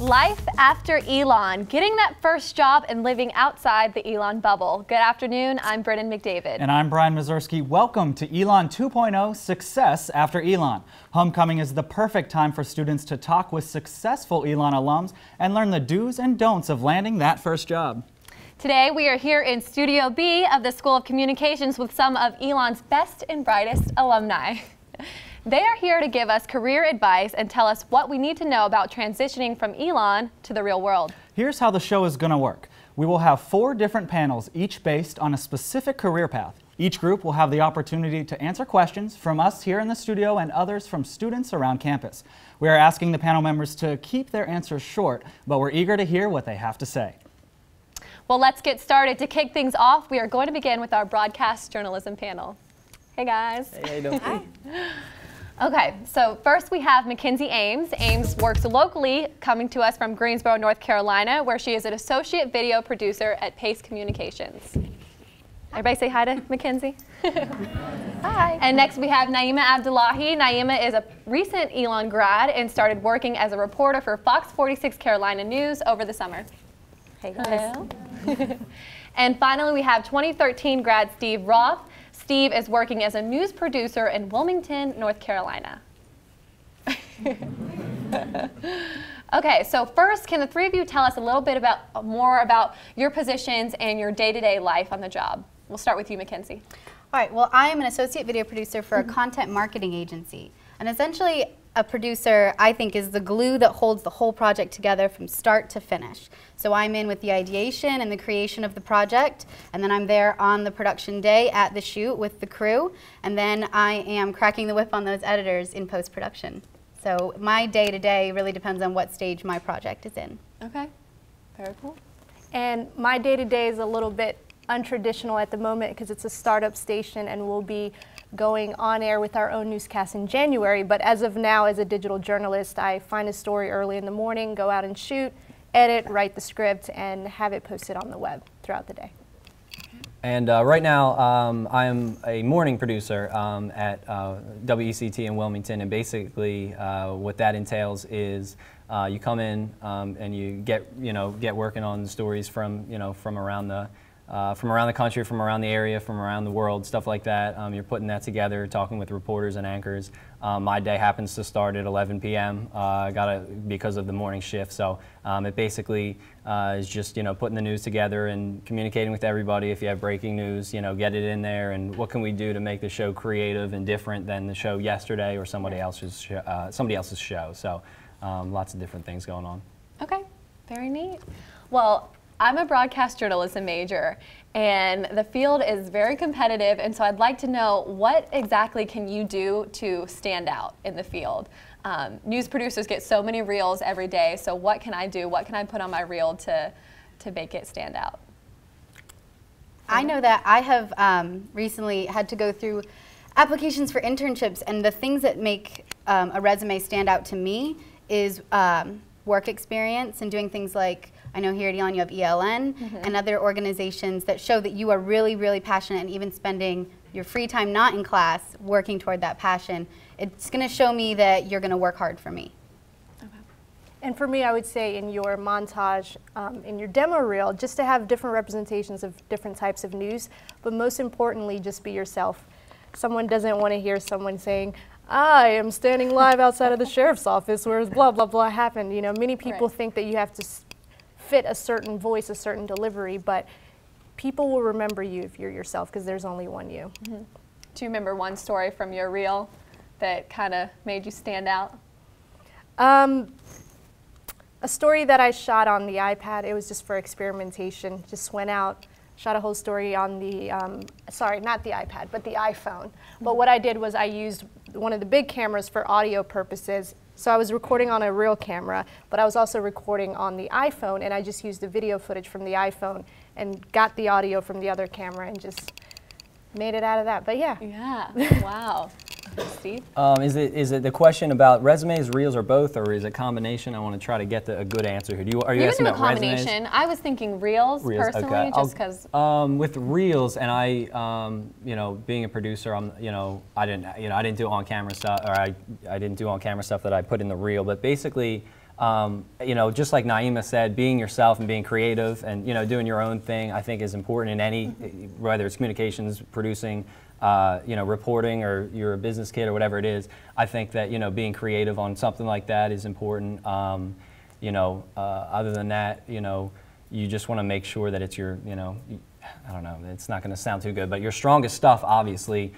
Life after Elon, getting that first job and living outside the Elon bubble. Good afternoon, I'm Brennan McDavid. And I'm Brian Mazurski. Welcome to Elon 2.0 Success After Elon. Homecoming is the perfect time for students to talk with successful Elon alums and learn the do's and don'ts of landing that first job. Today we are here in Studio B of the School of Communications with some of Elon's best and brightest alumni. They are here to give us career advice and tell us what we need to know about transitioning from Elon to the real world. Here's how the show is going to work. We will have 4 different panels, each based on a specific career path. Each group will have the opportunity to answer questions from us here in the studio and others from students around campus. We are asking the panel members to keep their answers short, but we're eager to hear what they have to say. Well, let's get started. To kick things off, we are going to begin with our broadcast journalism panel. Hey guys. Hey, how you doing? Hi. Okay, so first we have Mackenzie Ames. Ames works locally, coming to us from Greensboro, North Carolina, where she is an associate video producer at Pace Communications. Everybody say hi to Mackenzie. Hi. And next we have Naima Abdullahi. Naima is a recent Elon grad and started working as a reporter for Fox 46 Carolina News over the summer. Hey guys. And finally we have 2013 grad Steve Roth. Steve is working as a news producer in Wilmington, North Carolina. Okay, so first, can the three of you tell us a little bit more about your positions and your day-to-day life on the job? We'll start with you, Mackenzie. All right, well, I am an associate video producer for a content marketing agency. And essentially, a producer, I think, is the glue that holds the whole project together from start to finish. So I'm in with the ideation and the creation of the project, and then I'm there on the production day at the shoot with the crew, and then I am cracking the whip on those editors in post-production. So my day-to-day really depends on what stage my project is in. Okay, very cool. And my day-to-day is a little bit untraditional at the moment because it's a startup station and we'll be going on air with our own newscast in January. But as of now, as a digital journalist, I find a story early in the morning, go out and shoot, edit, write the script, and have it posted on the web throughout the day. And right now, I am a morning producer at WECT in Wilmington, and basically what that entails is you come in and you get working on stories from around the country, from around the area, from around the world, stuff like that. You're putting that together, talking with reporters and anchors. My day happens to start at 11 p.m. Because of the morning shift. So it basically is just putting the news together and communicating with everybody. If you have breaking news, get it in there. And what can we do to make the show creative and different than the show yesterday or somebody else's show? So lots of different things going on. Okay, very neat. Well, I'm a broadcast journalism major, and the field is very competitive, and so I'd like to know what exactly can you do to stand out in the field? News producers get so many reels every day, so what can I do? What can I put on my reel to make it stand out? I know that I have recently had to go through applications for internships, and the things that make a resume stand out to me is work experience and doing things like, I know here at Elon you have ELN and other organizations that show that you are really, really passionate, and even spending your free time not in class working toward that passion. It's going to show me that you're going to work hard for me. Okay. And for me, I would say in your montage, in your demo reel, just to have different representations of different types of news, but most importantly, just be yourself. Someone doesn't want to hear someone saying, I am standing live outside of the sheriff's office where blah, blah, blah happened. Many people think that you have to fit a certain voice, a certain delivery, but people will remember you if you're yourself because there's only one you. Do you remember one story from your reel that kind of made you stand out? A story that I shot on the iPad, it was just for experimentation, just went out, shot a whole story on the, sorry, not the iPad, but the iPhone. But what I did was I used one of the big cameras for audio purposes. So I was recording on a real camera, but I was also recording on the iPhone, and I just used the video footage from the iPhone and got the audio from the other camera and just made it out of that. But yeah. Yeah, wow. Steve? Is it the question about resumes, reels, or both, or is it a combination? I want to try to get a good answer here. Are you asking about resumes? Combination. I was thinking reels personally, okay. just because. With reels, and I, being a producer, I didn't do on camera stuff, or I didn't do on camera stuff that I put in the reel. But basically, you know, just like Naima said, being yourself and being creative and, you know, doing your own thing, I think is important in any, whether it's communications, producing, you know, reporting, or you're a business kid or whatever it is. I think that, you know, being creative on something like that is important. You know, other than that, you know, you just want to make sure that it's your, you know, I don't know, it's not going to sound too good, but your strongest stuff, obviously,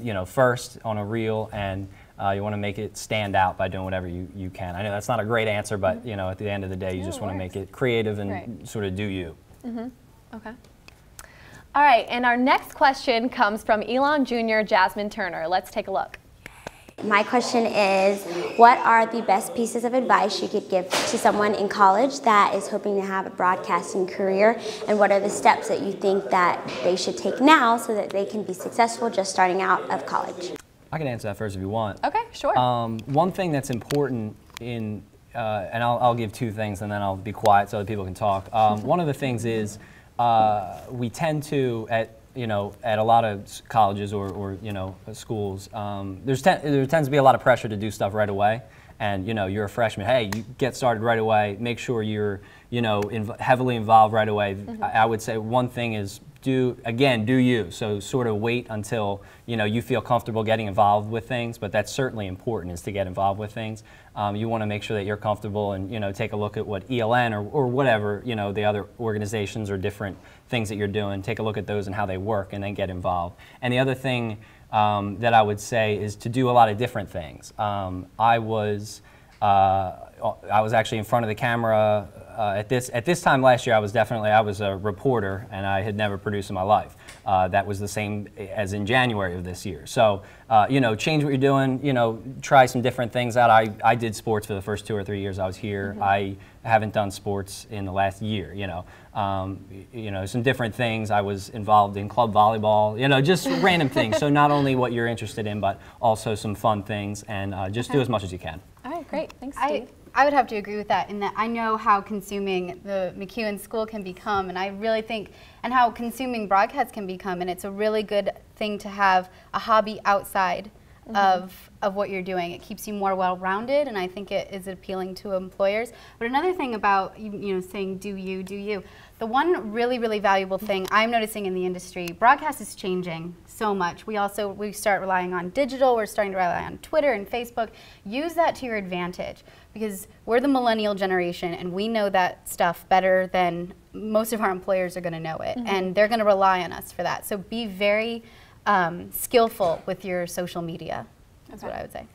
you know, first on a reel, and you want to make it stand out by doing whatever you can. I know that's not a great answer, but, you know, at the end of the day, you just want to make it creative and sort of do you. Okay. All right, and our next question comes from Elon Jr. Jasmine Turner. Let's take a look. My question is, what are the best pieces of advice you could give to someone in college that is hoping to have a broadcasting career, and what are the steps that you think that they should take now so that they can be successful just starting out of college? I can answer that first if you want. Okay, sure. One thing that's important in, and I'll give two things and then I'll be quiet so other people can talk. One of the things is we tend to, you know, at a lot of colleges or you know, schools, there tends to be a lot of pressure to do stuff right away. And, you know, you're a freshman, hey, you get started right away, make sure you're, you know, heavily involved right away. I would say one thing is do you. So sort of wait until, you know, you feel comfortable getting involved with things, but that's certainly important, is to get involved with things. You want to make sure that you're comfortable, and, you know, take a look at what ELN or whatever, you know, the other organizations or different things that you're doing, take a look at those and how they work, and then get involved. And the other thing that I would say is to do a lot of different things. I was actually in front of the camera at this time last year. I was a reporter, and I had never produced in my life. That was the same as in January of this year. So, you know, change what you're doing, you know, try some different things out. I did sports for the first 2 or 3 years I was here. I haven't done sports in the last year, you know. You know, some different things. I was involved in club volleyball, you know, just random things. So not only what you're interested in, but also some fun things, and just do as much as you can. All right, great. Thanks, Steve. I would have to agree with that, in that I know how consuming the McEwen School can become, and I really think, and how consuming broadcast can become, and it's a really good thing to have a hobby outside of what you're doing. It keeps you more well-rounded, and I think it is appealing to employers. But another thing about, you know, saying do you, the one really, really valuable thing I'm noticing in the industry, broadcast is changing so much. We start relying on digital, we're starting to rely on Twitter and Facebook. Use that to your advantage, because we're the millennial generation, and we know that stuff better than most of our employers are going to know it, and they're going to rely on us for that. So be very skillful with your social media. That's what I would say.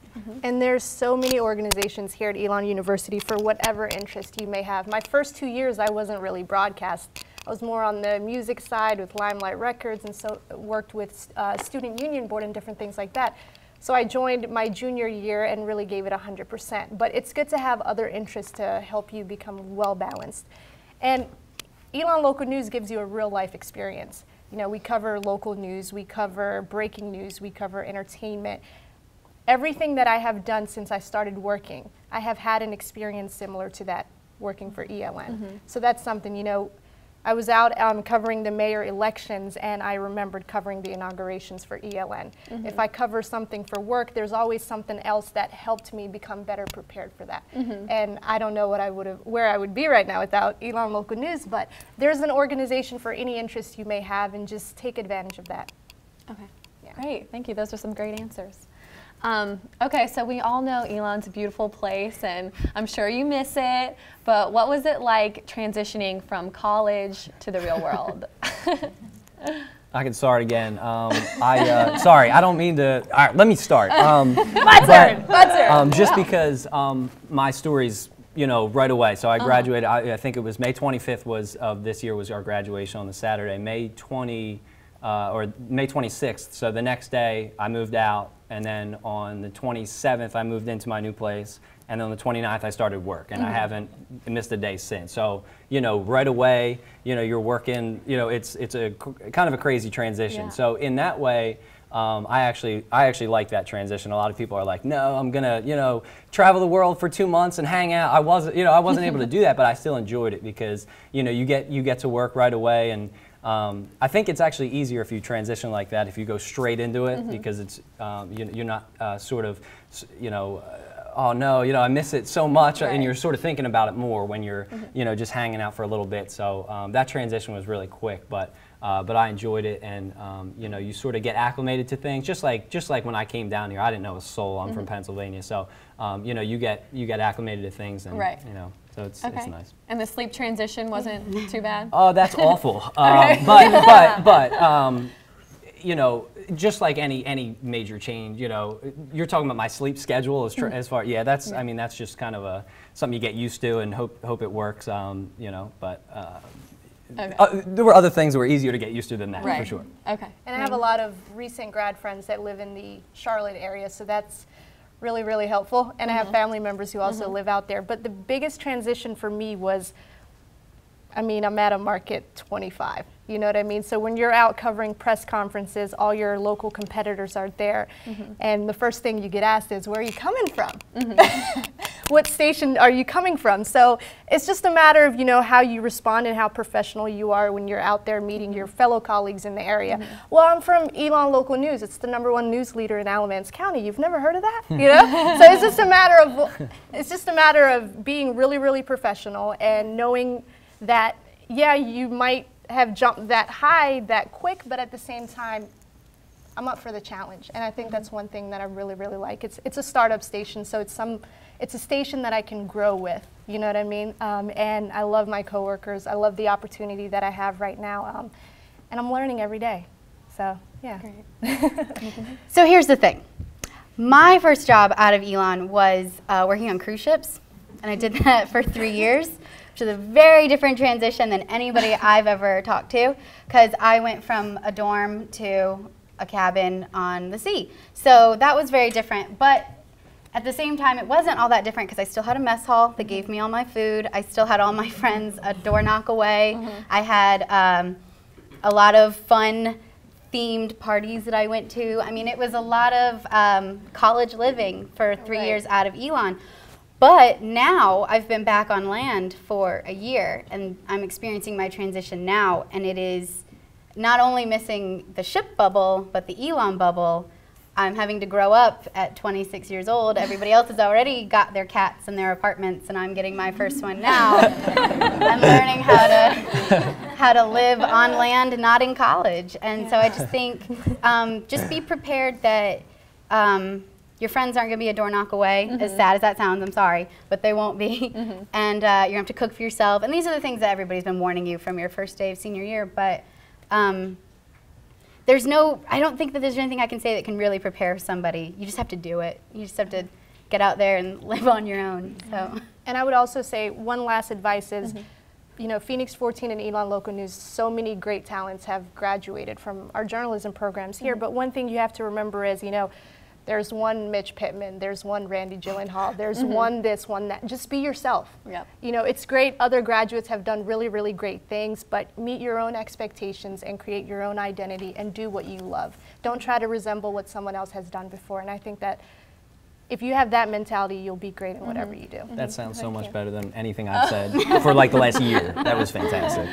And there's so many organizations here at Elon University for whatever interest you may have. My first 2 years, I wasn't really broadcast. I was more on the music side with Limelight Records, and so worked with Student Union Board and different things like that. So I joined my junior year and really gave it 100%. But it's good to have other interests to help you become well-balanced. And Elon Local News gives you a real-life experience. You know, we cover local news, we cover breaking news, we cover entertainment. Everything that I have done since I started working, I have had an experience similar to that working for ELN. So that's something, you know, I was out covering the mayor elections, and I remembered covering the inaugurations for ELN. If I cover something for work, there's always something else that helped me become better prepared for that. And I don't know what where I would be right now without Elon Local News, but there's an organization for any interest you may have, and just take advantage of that. Okay, great. Thank you. Those are some great answers. Okay, so we all know Elon's a beautiful place, and I'm sure you miss it, but what was it like transitioning from college to the real world? I can start again. Sorry, I don't mean to. All right, let me start. Just because my story's, you know, right away. So I graduated. I think it was May 25th of this year was our graduation on the Saturday. May 26th. So the next day I moved out, and then on the 27th I moved into my new place, and then on the 29th I started work, and I haven't missed a day since. So, you know, right away, you know, you're working, you know, it's a kind of a crazy transition. Yeah. So in that way, I actually like that transition. A lot of people are like, no, I'm gonna, you know, travel the world for 2 months and hang out. I wasn't able to do that, but I still enjoyed it, because, you know, you get to work right away. And I think it's actually easier if you transition like that, if you go straight into it, because it's you're not sort of, you know, oh no, I miss it so much, Right. and you're sort of thinking about it more when you're, just hanging out for a little bit. So that transition was really quick, but I enjoyed it, and you sort of get acclimated to things, just like when I came down here. I didn't know a soul. I'm from Pennsylvania, so you get acclimated to things, and Right. so it's nice. And the sleep transition wasn't too bad? Oh, that's awful. Okay. But just like any major change, you're talking about my sleep schedule as far. Yeah, that's. I mean, that's just kind of something you get used to and hope it works. But. Okay. There were other things that were easier to get used to than that, Right. for sure. Okay. And I have a lot of recent grad friends that live in the Charlotte area, so that's really, really helpful. And I have family members who also live out there. But the biggest transition for me was, I'm at a market 25. You know what I mean? So when you're out covering press conferences, all your local competitors are there. And the first thing you get asked is, where are you coming from? What station are you coming from? So it's just a matter of, how you respond and how professional you are when you're out there meeting your fellow colleagues in the area. Well, I'm from Elon Local News. It's the #1 news leader in Alamance County. You've never heard of that? So it's just a matter of being really, really professional and knowing that, yeah, you might have jumped that high that quick, but at the same time, I'm up for the challenge. And I think that's one thing that I really, really like. It's a startup station, so it's a station that I can grow with, you know what I mean? And I love my coworkers. I love the opportunity that I have right now. And I'm learning every day. So, yeah. Great. So here's the thing. My first job out of Elon was working on cruise ships, and I did that for 3 years, which is a very different transition than anybody I've ever talked to, because I went from a dorm to a cabin on the sea. So that was very different, but at the same time, it wasn't all that different because I still had a mess hall that gave me all my food. I still had all my friends a door knock away. I had a lot of fun themed parties that I went to. I mean, it was a lot of college living for 3 years out of Elon. But now I've been back on land for a year, and I'm experiencing my transition now, and it is not only missing the ship bubble, but the Elon bubble. I'm having to grow up at 26 years old. Everybody else has already got their cats and their apartments, and I'm getting my first one now. I'm learning how to live on land, not in college. And so I just think, just be prepared that your friends aren't going to be a door knock away, as sad as that sounds, I'm sorry, but they won't be. And you're going to have to cook for yourself. And these are the things that everybody's been warning you from your first day of senior year. But I don't think that there's anything I can say that can really prepare somebody. You just have to do it. You just have to get out there and live on your own. So. And I would also say one last advice is, Phoenix 14 and Elon Local News, so many great talents have graduated from our journalism programs here. But one thing you have to remember is, there's one Mitch Pittman, there's one Randy Gyllenhaal, there's one this, one that. Just be yourself. Yep. It's great. Other graduates have done really, really great things, but meet your own expectations and create your own identity and do what you love. Don't try to resemble what someone else has done before. And I think that if you have that mentality, you'll be great in whatever you do. That sounds so much better than anything I've said for like the last year. That was fantastic.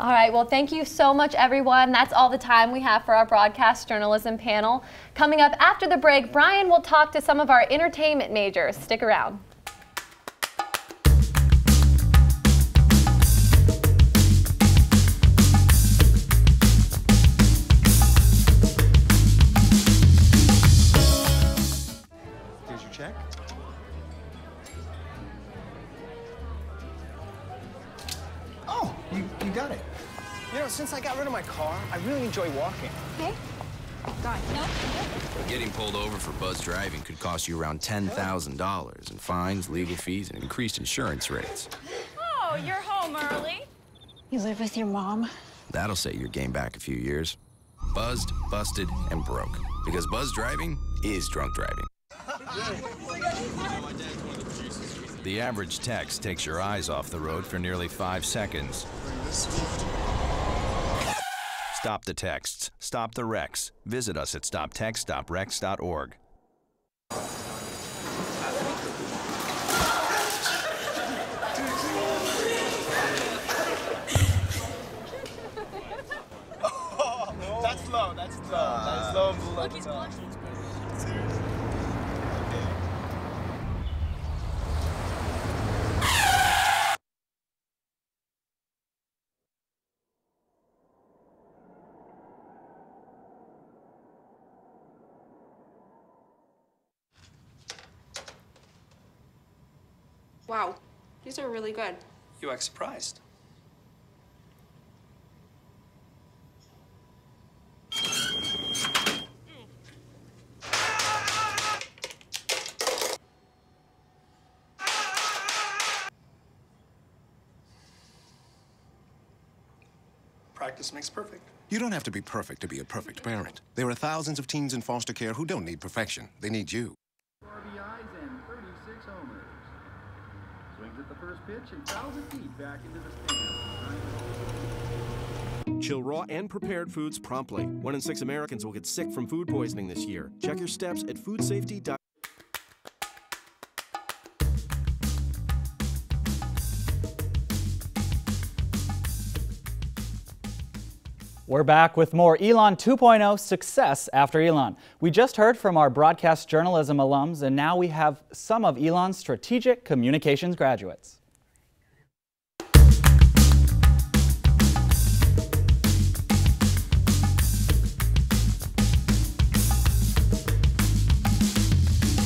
All right, well, thank you so much, everyone. That's all the time we have for our broadcast journalism panel. Coming up after the break, Brian will talk to some of our entertainment majors. Stick around. Here's your check. Oh, you got it. Since I got rid of my car, I really enjoy walking. Okay. Got it. Getting pulled over for buzz driving could cost you around $10,000 in fines, legal fees, and increased insurance rates. Oh, you're home early. You live with your mom? That'll set your game back a few years. Buzzed, busted, and broke. Because buzz driving is drunk driving. The average text takes your eyes off the road for nearly 5 seconds. Stop the texts. Stop the wrecks. Visit us at stoptextsstopwrecks.org. That's low. That's low. That's low. Look, he's blushing. Wow, these are really good. You act surprised. Practice makes perfect. You don't have to be perfect to be a perfect parent. There are thousands of teens in foster care who don't need perfection. They need you. RBIs and 36 homers. Swings at the first pitch and fouls it deep back into the stands. Chill raw and prepared foods promptly. 1 in 6 Americans will get sick from food poisoning this year. Check your steps at foodsafety.gov. We're back with more Elon 2.0 success after Elon. We just heard from our broadcast journalism alums, and now we have some of Elon's strategic communications graduates.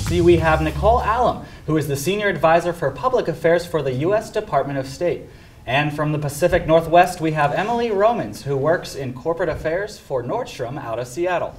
See, we have Nicole Allen, who is the Senior Advisor for Public Affairs for the U.S. Department of State. And from the Pacific Northwest, we have Emily Romans, who works in corporate affairs for Nordstrom out of Seattle.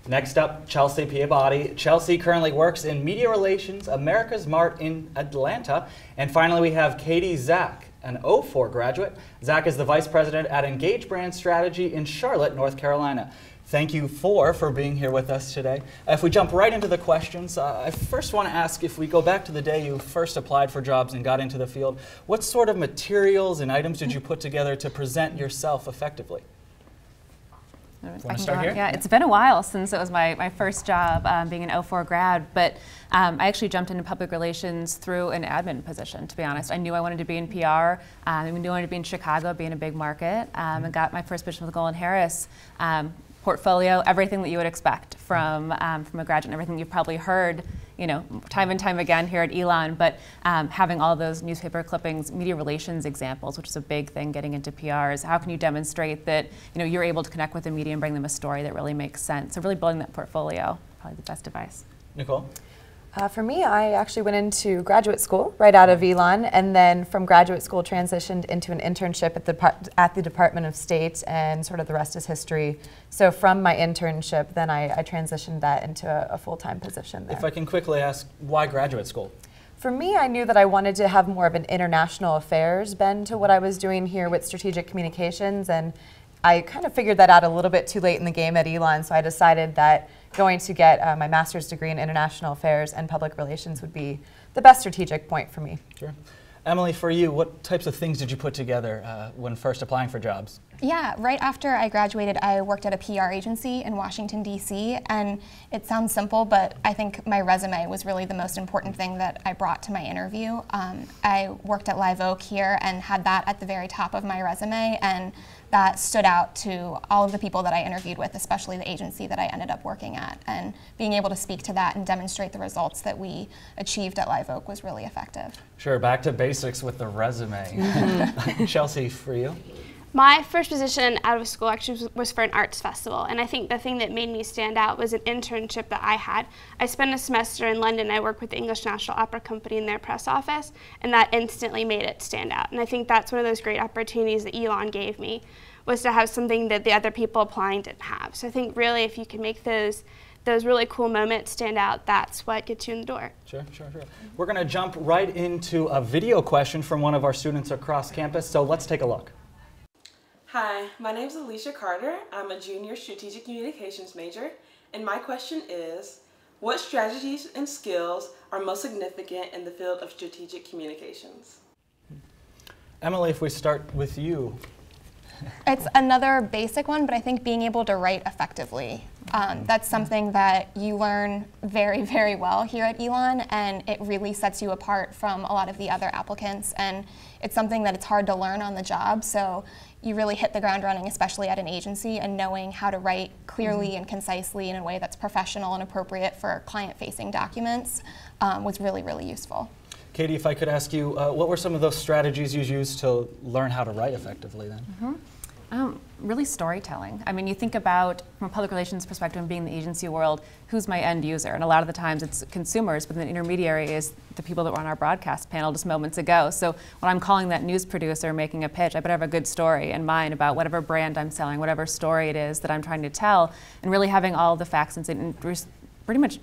Next up, Chelsea Piabati. Chelsea currently works in media relations, America's Mart in Atlanta. And finally, we have Katie Zach, an 04 graduate. Zach is the Vice President at Engage Brand Strategy in Charlotte, North Carolina. Thank you for being here with us today. If we jump right into the questions, I first want to ask, if we go back to the day you first applied for jobs and got into the field, what sort of materials and items did you put together to present yourself effectively? Want to start here? Yeah, it's been a while since it was my first job being an 04 grad, but I actually jumped into public relations through an admin position, to be honest. I knew I wanted to be in PR. I knew I wanted to be in Chicago, be in a big market, and got my first position with Golan Harris. Portfolio, everything that you would expect from a graduate, and everything you've probably heard, time and time again here at Elon. But having all those newspaper clippings, media relations examples, which is a big thing getting into PRs. How can you demonstrate that you're able to connect with the media and bring them a story that really makes sense? So really building that portfolio, probably the best advice. Nicole? For me, I actually went into graduate school right out of Elon, and then from graduate school transitioned into an internship at the Department of State, and sort of the rest is history. So from my internship, then I transitioned that into a full-time position there. If I can quickly ask, why graduate school? For me, I knew that I wanted to have more of an international affairs bend to what I was doing here with strategic communications, and I kind of figured that out a little bit too late in the game at Elon, so I decided that going to get my master's degree in international affairs and public relations would be the best strategic point for me. Sure. Emily, for you, what types of things did you put together when first applying for jobs? Yeah, right after I graduated, I worked at a PR agency in Washington, D.C., and it sounds simple, but I think my resume was really the most important thing that I brought to my interview. I worked at Live Oak here and had that at the very top of my resume, and that stood out to all of the people that I interviewed with, especially the agency that I ended up working at. And being able to speak to that and demonstrate the results that we achieved at Live Oak was really effective. Sure, back to basics with the resume. Chelsea, for you? My first position out of school actually was for an arts festival, and I think the thing that made me stand out was an internship that I had. I spent a semester in London. I worked with the English National Opera Company in their press office, and that instantly made it stand out. And I think that's one of those great opportunities that Elon gave me, was to have something that the other people applying didn't have. So I think really if you can make those really cool moments stand out, that's what gets you in the door. Sure. We're going to jump right into a video question from one of our students across campus, so let's take a look. Hi, my name is Alicia Carter. I'm a junior strategic communications major, and my question is, what strategies and skills are most significant in the field of strategic communications? Emily, if we start with you. It's another basic one, but I think being able to write effectively. That's something that you learn very, very well here at Elon, and it really sets you apart from a lot of the other applicants, and it's something that it's hard to learn on the job, so you really hit the ground running, especially at an agency, and knowing how to write clearly and concisely in a way that's professional and appropriate for client-facing documents was really, really useful. Katie, if I could ask you, what were some of those strategies you used to learn how to write effectively then? Really storytelling. I mean, you think about, from a public relations perspective and being in the agency world, who's my end user? And a lot of the times it's consumers, but the intermediary is the people that were on our broadcast panel just moments ago. So when I'm calling that news producer making a pitch, I better have a good story in mind about whatever brand I'm selling, whatever story it is that I'm trying to tell, and really having all the facts and pretty much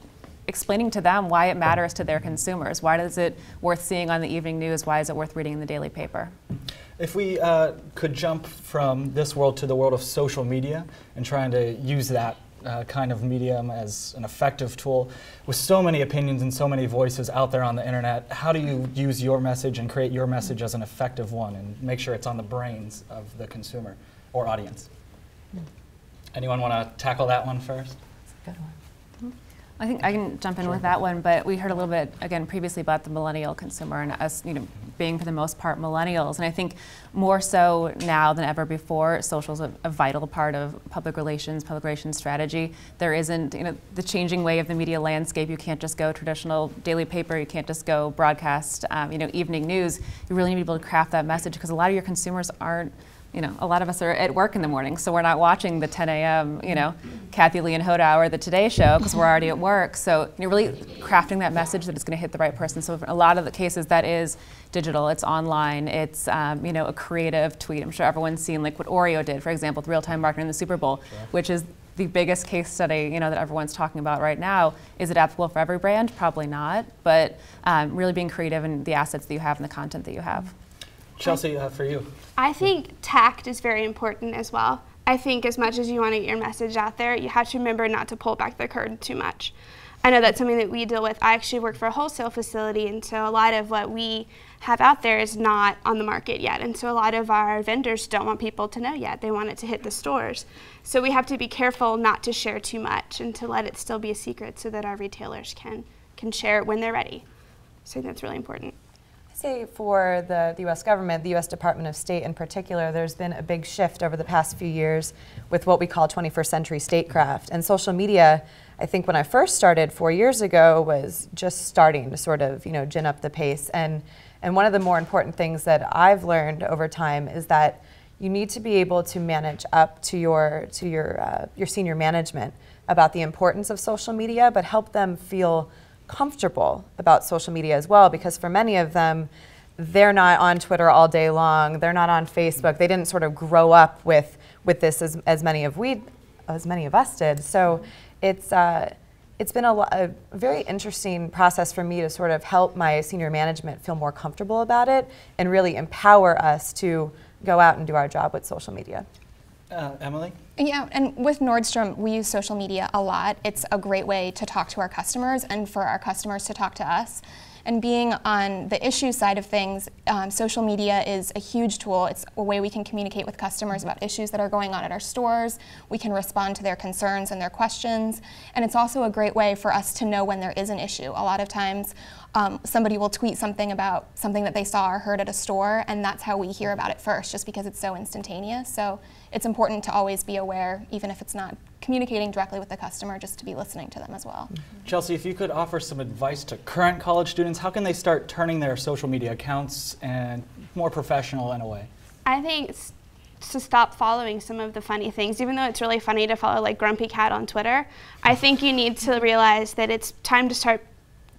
explaining to them why it matters to their consumers. Why is it worth seeing on the evening news? Why is it worth reading in the daily paper? If we could jump from this world to the world of social media and trying to use that kind of medium as an effective tool, with so many opinions and so many voices out there on the internet, how do you use your message and create your message as an effective one and make sure it's on the brains of the consumer or audience? Anyone want to tackle that one first? That's a good one. I think I can jump in with that one, but we heard a little bit, again, previously about the millennial consumer and us, being for the most part millennials. And I think more so now than ever before, social is a vital part of public relations strategy. There isn't, the changing way of the media landscape. You can't just go traditional daily paper. You can't just go broadcast, evening news. You really need to be able to craft that message because a lot of your consumers aren't, a lot of us are at work in the morning, so we're not watching the 10 a.m., Kathy Lee and Hoda Hour, the Today Show, because we're already at work. So you're really crafting that message that it's going to hit the right person. So in a lot of the cases, that is digital, it's online, it's a creative tweet. I'm sure everyone's seen like what Oreo did, for example, with real-time marketing in the Super Bowl, which is the biggest case study that everyone's talking about right now. Is it applicable for every brand? Probably not, but really being creative in the assets that you have and the content that you have. Chelsea, for you. I think tact is very important as well. I think as much as you want to get your message out there, you have to remember not to pull back the curtain too much. I know that's something that we deal with. I actually work for a wholesale facility, and so a lot of what we have out there is not on the market yet. And so a lot of our vendors don't want people to know yet. They want it to hit the stores. So we have to be careful not to share too much and to let it still be a secret so that our retailers can share it when they're ready. So I think that's really important. Say for the U.S. government, the U.S. Department of State in particular, there's been a big shift over the past few years with what we call 21st century statecraft. And social media, I think when I first started 4 years ago, was just starting to sort of, gin up the pace. And one of the more important things that I've learned over time is that you need to be able to manage up to your senior management about the importance of social media, but help them feel comfortable about social media as well, because for many of them, they're not on Twitter all day long, they're not on Facebook, they didn't sort of grow up with this as many of us did. So it's been a very interesting process for me to sort of help my senior management feel more comfortable about it and really empower us to go out and do our job with social media. Emily? Yeah, and with Nordstrom, we use social media a lot. It's a great way to talk to our customers and for our customers to talk to us. And being on the issue side of things, social media is a huge tool. It's a way we can communicate with customers about issues that are going on at our stores. We can respond to their concerns and their questions. And it's also a great way for us to know when there is an issue. A lot of times, somebody will tweet something about something that they saw or heard at a store, and that's how we hear about it first, just because it's so instantaneous. So it's important to always be aware, even if it's not communicating directly with the customer, just to be listening to them as well. Chelsea, if you could offer some advice to current college students, how can they start turning their social media accounts and more professional in a way? I think to stop following some of the funny things. Even though it's really funny to follow like Grumpy Cat on Twitter, I think you need to realize that it's time to start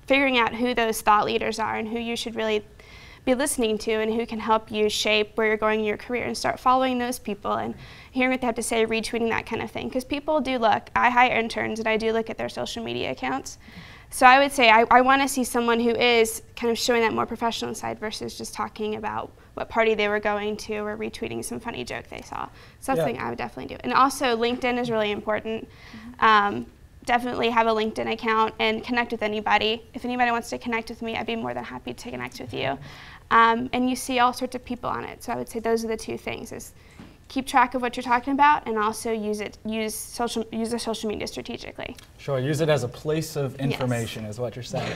figuring out who those thought leaders are and who you should really be listening to and who can help you shape where you're going in your career, and start following those people and hearing what they have to say, retweeting that kind of thing. Because people do look. I hire interns and I do look at their social media accounts. So I would say I want to see someone who is kind of showing that more professional side versus just talking about what party they were going to or retweeting some funny joke they saw. So that's something I would definitely do. And also LinkedIn is really important. Definitely have a LinkedIn account and connect with anybody. If anybody wants to connect with me, I'd be more than happy to connect with you. And you see all sorts of people on it. So I would say those are the two things: is keep track of what you're talking about, and also use the social media strategically. Sure, use it as a place of information, is what you're saying.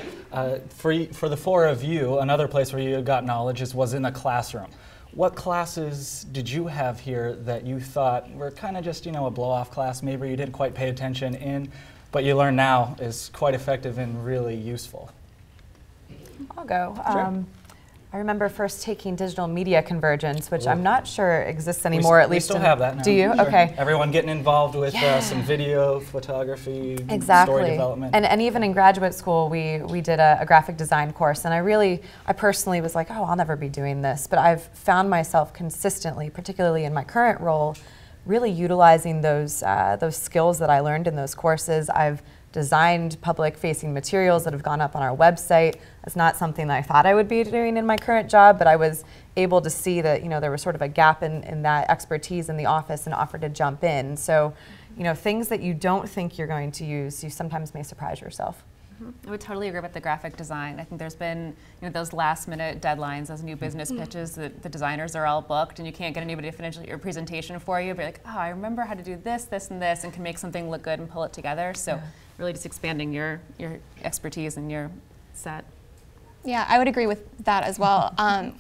For the four of you, another place where you got knowledge was in the classroom. What classes did you have here that you thought were kind of just, a blow-off class, maybe you didn't quite pay attention in, but you learn now is quite effective and really useful? I'll go. Sure. I remember first taking digital media convergence, which I'm not sure exists anymore. At least we still have that now. Do you? Sure. Okay. Everyone getting involved with some video, photography, exactly. story development. And even in graduate school, we did a graphic design course, and I personally was like, oh, I'll never be doing this. But I've found myself consistently, particularly in my current role, really utilizing those skills that I learned in those courses. I've designed public-facing materials that have gone up on our website. It's not something that I thought I would be doing in my current job, but I was able to see that there was sort of a gap in that expertise in the office and offered to jump in. So, things that you don't think you're going to use, you sometimes may surprise yourself. I would totally agree with the graphic design. I think there's been those last-minute deadlines, those new business pitches that the designers are all booked, and you can't get anybody to finish your presentation for you. But you're like, oh, I remember how to do this, this, and this, and can make something look good and pull it together. So really just expanding your expertise and your set. Yeah, I would agree with that as well.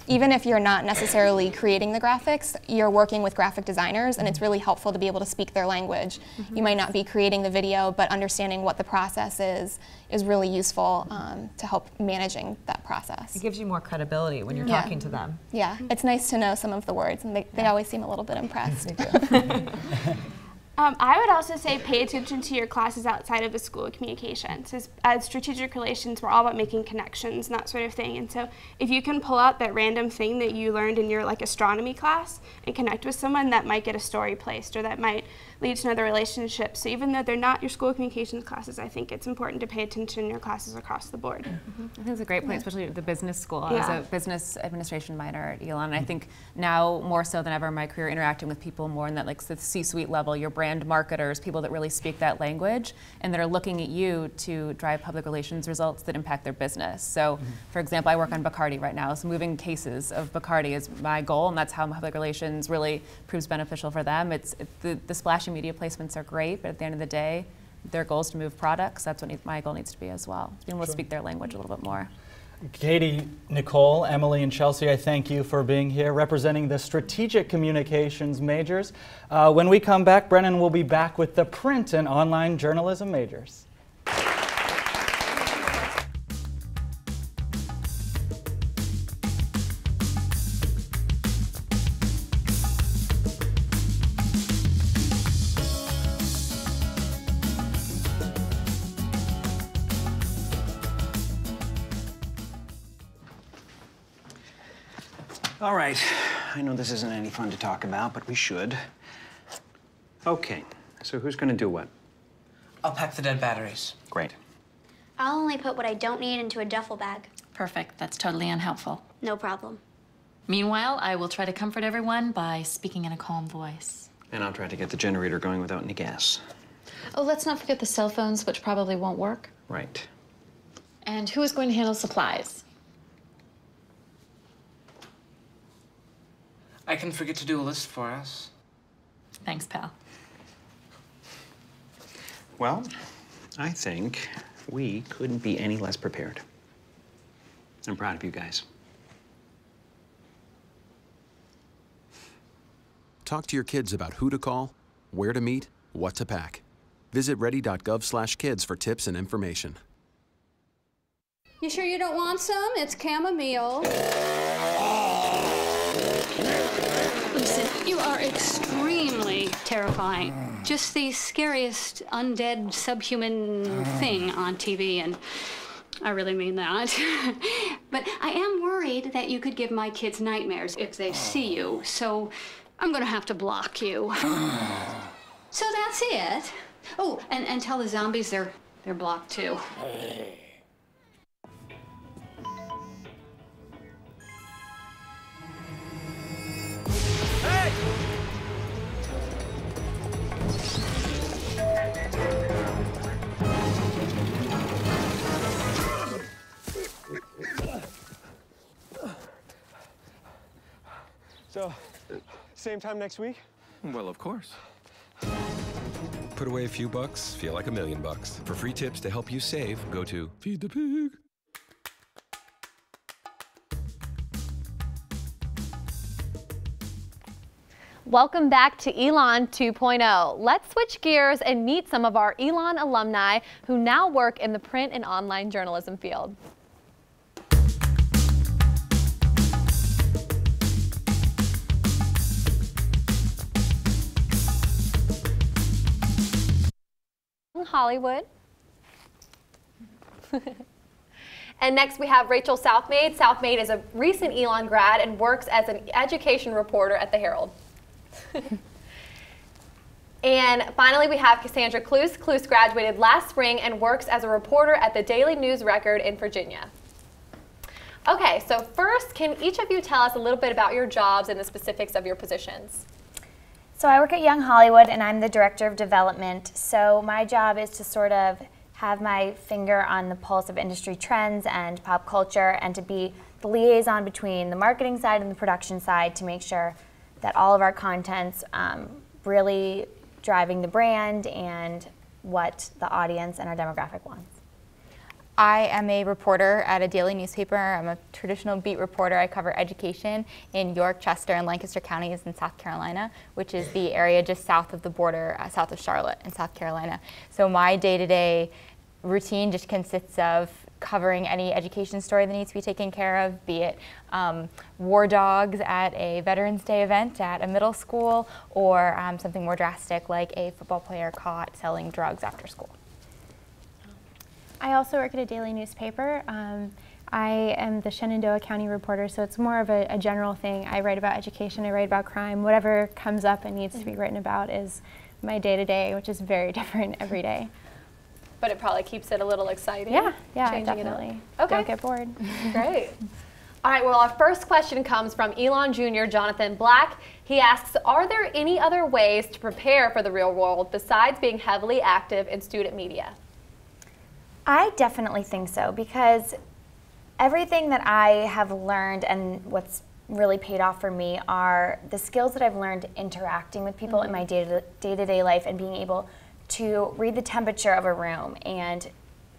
Even if you're not necessarily creating the graphics, you're working with graphic designers, and it's really helpful to be able to speak their language. You might not be creating the video, but understanding what the process is really useful to help managing that process. It gives you more credibility when you're talking to them. Yeah, it's nice to know some of the words, and they always seem a little bit impressed. They do. I would also say pay attention to your classes outside of the School of Communications. As strategic relations, we're all about making connections and that sort of thing. And so if you can pull out that random thing that you learned in your astronomy class and connect with someone, that might get a story placed or that might lead to another relationship. So even though they're not your School of Communications classes, I think it's important to pay attention in your classes across the board. I think it's a great point, especially at the business school. I was a business administration minor at Elon, and I think now more so than ever in my career interacting with people more in that the C-suite level, your brand marketers, people that really speak that language and that are looking at you to drive public relations results that impact their business. So for example, I work on Bacardi right now, so moving cases of Bacardi is my goal, and that's how public relations really proves beneficial for them. The splashy media placements are great, but at the end of the day, their goal is to move products. That's what my goal needs to be as well, to be able to speak their language a little bit more. Katie, Nicole, Emily, and Chelsea, I thank you for being here representing the Strategic Communications majors. When we come back, Brennan will be back with the Print and Online Journalism majors. All right, I know this isn't any fun to talk about, but we should. Okay, so who's gonna do what? I'll pack the dead batteries. Great. I'll only put what I don't need into a duffel bag. Perfect. That's totally unhelpful. No problem. Meanwhile, I will try to comfort everyone by speaking in a calm voice. And I'll try to get the generator going without any gas. Oh, let's not forget the cell phones, which probably won't work. Right. And who is going to handle supplies? I can forget to do a list for us. Thanks, pal. Well, I think we couldn't be any less prepared. I'm proud of you guys. Talk to your kids about who to call, where to meet, what to pack. Visit ready.gov/kids for tips and information. You sure you don't want some? It's chamomile. Listen, you are extremely terrifying. Just the scariest undead subhuman thing on TV, and I really mean that. But I am worried that you could give my kids nightmares if they see you, so I'm gonna have to block you. So that's it. Oh, and tell the zombies they're blocked too. So, same time next week? Well, of course. Put away a few bucks, feel like $1 million. For free tips to help you save, go to Feed the Pig. Welcome back to Elon 2.0. Let's switch gears and meet some of our Elon alumni who now work in the print and online journalism field. Hollywood. And next we have Rachel Southmaid. Southmaid is a recent Elon grad and works as an education reporter at the Herald. And finally we have Cassandra Cluse. Cluse graduated last spring and works as a reporter at the Daily News Record in Virginia. Okay, so first, can each of you tell us a little bit about your jobs and the specifics of your positions? So I work at Young Hollywood and I'm the director of development. So my job is to sort of have my finger on the pulse of industry trends and pop culture and to be the liaison between the marketing side and the production side to make sure that all of our content's really driving the brand and what the audience and our demographic wants. I am a reporter at a daily newspaper. I'm a traditional beat reporter. I cover education in York, Chester, and Lancaster counties in South Carolina, which is the area just south of the border, south of Charlotte in South Carolina. So my day-to-day routine just consists of covering any education story that needs to be taken care of, be it war dogs at a Veterans Day event at a middle school, or something more drastic like a football player caught selling drugs after school. I also work at a daily newspaper. I am the Shenandoah County reporter, so it's more of a general thing. I write about education, I write about crime. Whatever comes up and needs to be written about is my day-to-day, which is very different every day. But it probably keeps it a little exciting. Yeah, changing definitely. It up. Okay. Don't get bored. Great. All right, well, our first question comes from Elon Jr. Jonathan Black. He asks, are there any other ways to prepare for the real world besides being heavily active in student media? I definitely think so, because everything that I have learned and what's really paid off for me are the skills that I've learned interacting with people in my day-to-day life and being able to read the temperature of a room and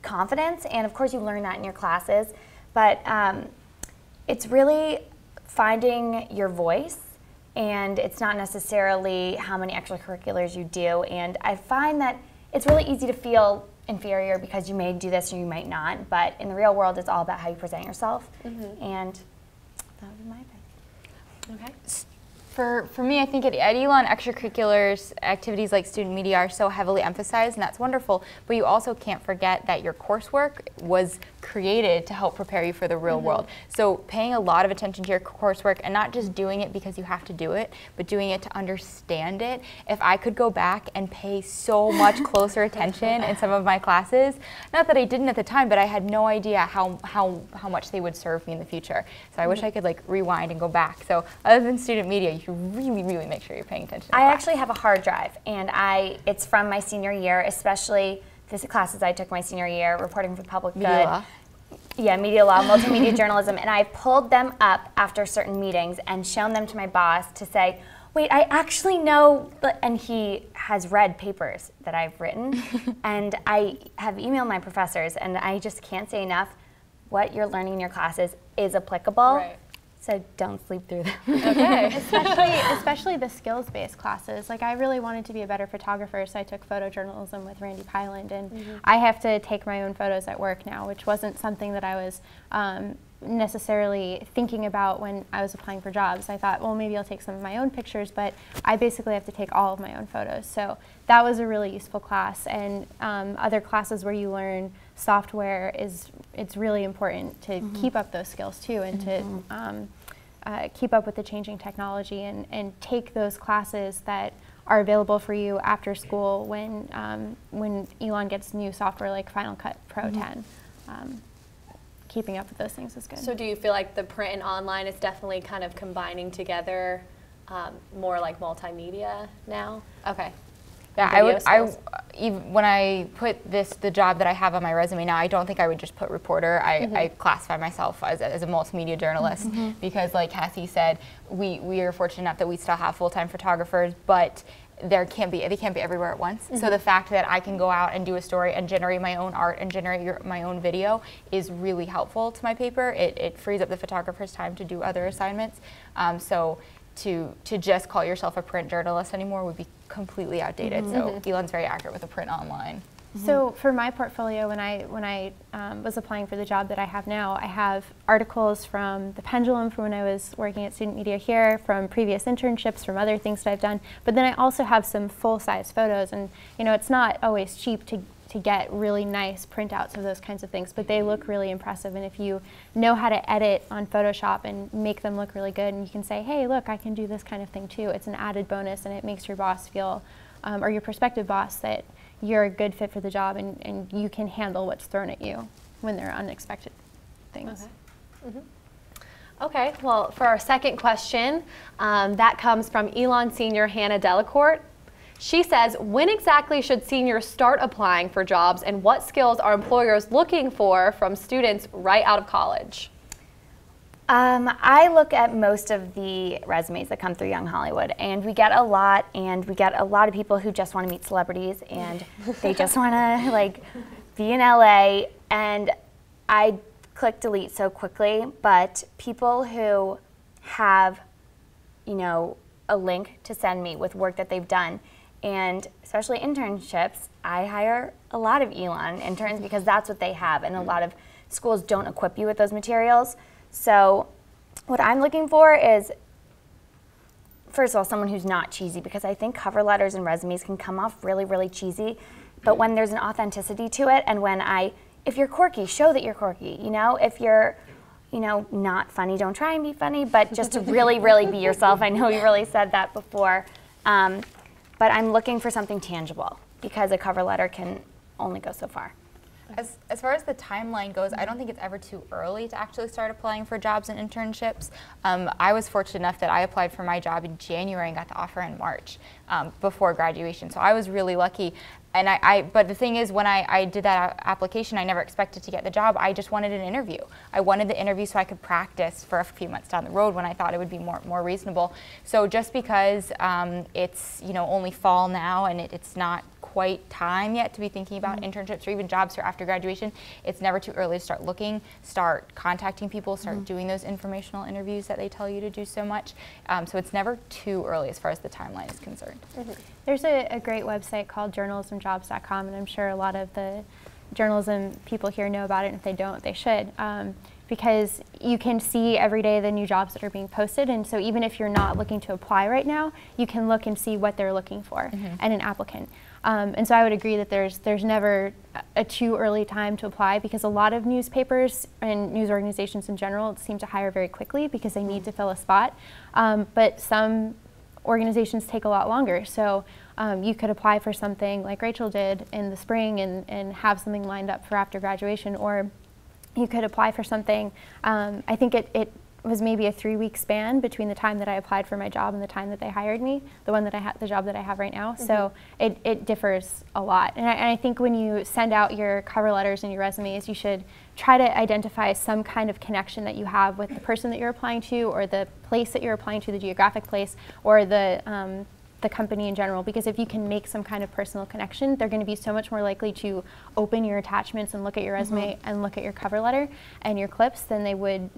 confidence, and of course you learn that in your classes, but it's really finding your voice, and it's not necessarily how many extracurriculars you do, and I find that it's really easy to feel inferior because you may do this or you might not, but in the real world it's all about how you present yourself, and that would be my thing. Okay. For me, I think at Elon, extracurriculars, activities like student media are so heavily emphasized, and that's wonderful, but you also can't forget that your coursework was created to help prepare you for the real world. So paying a lot of attention to your coursework and not just doing it because you have to do it, but doing it to understand it. If I could go back and pay so much closer attention in some of my classes, not that I didn't at the time, but I had no idea how much they would serve me in the future. So I wish I could like rewind and go back. So other than student media, you should really make sure you're paying attention. I actually have a hard drive, and it's from my senior year, especially the classes I took my senior year, reporting for public good. Law. Yeah, media law, multimedia journalism, and I pulled them up after certain meetings and shown them to my boss to say, wait, I actually know, and he has read papers that I've written, and I have emailed my professors, and I just can't say enough, what you're learning in your classes is applicable. Right. So don't sleep through them. Okay. Especially the skills-based classes. Like I really wanted to be a better photographer, so I took photojournalism with Randy Pyland, and I have to take my own photos at work now, which wasn't something that I was necessarily thinking about when I was applying for jobs. I thought, well, maybe I'll take some of my own pictures, but I basically have to take all of my own photos. So that was a really useful class, and other classes where you learn software it's really important to keep up those skills too, and to keep up with the changing technology, and take those classes that are available for you after school when Elon gets new software like Final Cut Pro 10. Keeping up with those things is good. So do you feel like the print and online is definitely kind of combining together more like multimedia now? Okay. Yeah, even when I put the job that I have on my resume now, I don't think I would just put reporter. I classify myself as a multimedia journalist because, like Cassie said, we are fortunate enough that we still have full-time photographers, but they can't be everywhere at once. So the fact that I can go out and do a story and generate my own art and generate my own video is really helpful to my paper. It frees up the photographer's time to do other assignments. So to just call yourself a print journalist anymore would be completely outdated. So Elon's very accurate with the print online. So for my portfolio, when I was applying for the job that I have now, I have articles from the Pendulum from when I was working at Student Media here, from previous internships, from other things that I've done. But then I also have some full-size photos, and it's not always cheap to get really nice printouts of those kinds of things, but they look really impressive. And if you know how to edit on Photoshop and make them look really good, and you can say, hey, look, I can do this kind of thing too, it's an added bonus, and it makes your boss feel, or your prospective boss, that you're a good fit for the job, and you can handle what's thrown at you when there are unexpected things. Okay, well, for our second question, that comes from Elon senior Hannah Delacourt. She says, when exactly should seniors start applying for jobs, and what skills are employers looking for from students right out of college? I look at most of the resumes that come through Young Hollywood, and we get a lot of people who just want to meet celebrities, and they just want to like be in LA, and I click delete so quickly. But people who have, a link to send me with work that they've done, and especially internships, I hire a lot of Elon interns because that's what they have, and a lot of schools don't equip you with those materials. So what I'm looking for is, first of all, someone who's not cheesy, because I think cover letters and resumes can come off really, really cheesy. But when there's an authenticity to it, and if you're quirky, show that you're quirky. If you're, not funny, don't try and be funny, but just to really, really be yourself. I know you really said that before. But I'm looking for something tangible, because a cover letter can only go so far. As far as the timeline goes, I don't think it's ever too early to actually start applying for jobs and internships. I was fortunate enough that I applied for my job in January and got the offer in March before graduation. So I was really lucky. And but the thing is, when I did that application, I never expected to get the job. I just wanted an interview. I wanted the interview so I could practice for a few months down the road when I thought it would be more reasonable. So just because it's only fall now and it's not quite time yet to be thinking about internships or even jobs for after graduation, it's never too early to start looking, start contacting people, start doing those informational interviews that they tell you to do so much. So it's never too early as far as the timeline is concerned. There's a great website called journalismjobs.com, and I'm sure a lot of the journalism people here know about it, and if they don't, they should. Because you can see every day the new jobs that are being posted, and so even if you're not looking to apply right now, you can look and see what they're looking for and an applicant. And so I would agree that there's never a too early time to apply, because a lot of newspapers and news organizations in general seem to hire very quickly because they need to fill a spot. But some organizations take a lot longer. So you could apply for something like Rachel did in the spring and have something lined up for after graduation, or you could apply for something. I think it was maybe a 3-week span between the time that I applied for my job and the time that they hired me, the job that I have right now. So it differs a lot. And I think when you send out your cover letters and your resumes, you should try to identify some kind of connection that you have with the person that you're applying to, or the place that you're applying to, the geographic place, or the company in general, because if you can make some kind of personal connection, they're going to be so much more likely to open your attachments and look at your resume and look at your cover letter and your clips than they would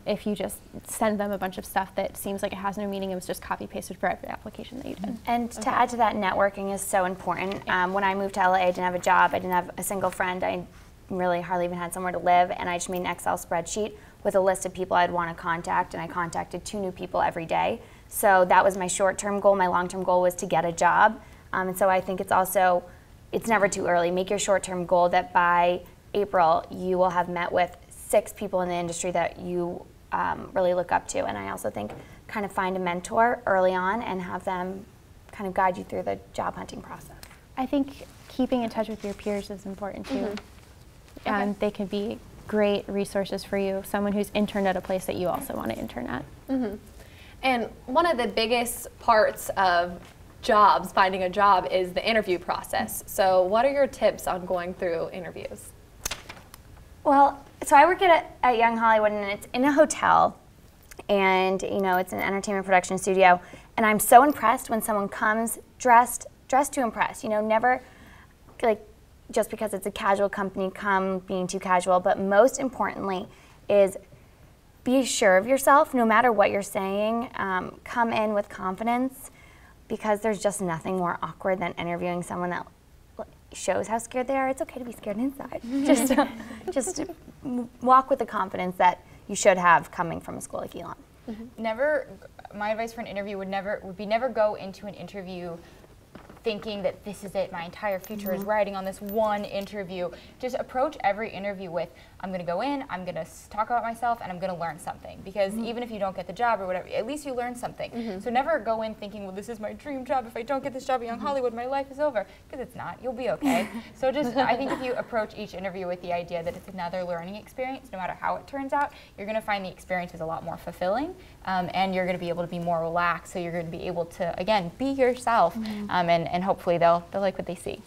if you just send them a bunch of stuff that seems like it has no meaning. It was just copy pasted for every application that you did. And to add to that, networking is so important. When I moved to LA, I didn't have a job, I didn't have a single friend, I really hardly even had somewhere to live, and I just made an Excel spreadsheet with a list of people I'd want to contact, and I contacted 2 new people every day. So that was my short-term goal. My long-term goal was to get a job. And so I think it's never too early. Make your short-term goal that by April you will have met with 6 people in the industry that you really look up to. And I also think kind of find a mentor early on and have them kind of guide you through the job hunting process. I think keeping in touch with your peers is important too. They could be great resources for you, someone who's interned at a place that you also want to intern at. And one of the biggest parts of finding a job, is the interview process. So what are your tips on going through interviews? Well, so I work at Young Hollywood, and it's in a hotel, and it's an entertainment production studio, and I'm so impressed when someone comes dressed to impress. Never like just because it's a casual company come being too casual, but most importantly is be sure of yourself, no matter what you're saying. Come in with confidence, because there's just nothing more awkward than interviewing someone that shows how scared they are. It's okay to be scared inside. Just walk with the confidence that you should have coming from a school like Elon. Never, my advice for an interview would be never go into an interview thinking that this is it, my entire future is riding on this one interview. Just approach every interview with, I'm going to go in, I'm going to talk about myself, and I'm going to learn something. Because even if you don't get the job or whatever, at least you learn something. So never go in thinking, well, this is my dream job. If I don't get this job at Young Hollywood, my life is over. Because it's not. You'll be okay. So just, I think if you approach each interview with the idea that it's another learning experience, no matter how it turns out, you're going to find the experience is a lot more fulfilling, and you're going to be able to be more relaxed. So you're going to be able to, again, be yourself, and hopefully they'll like what they see.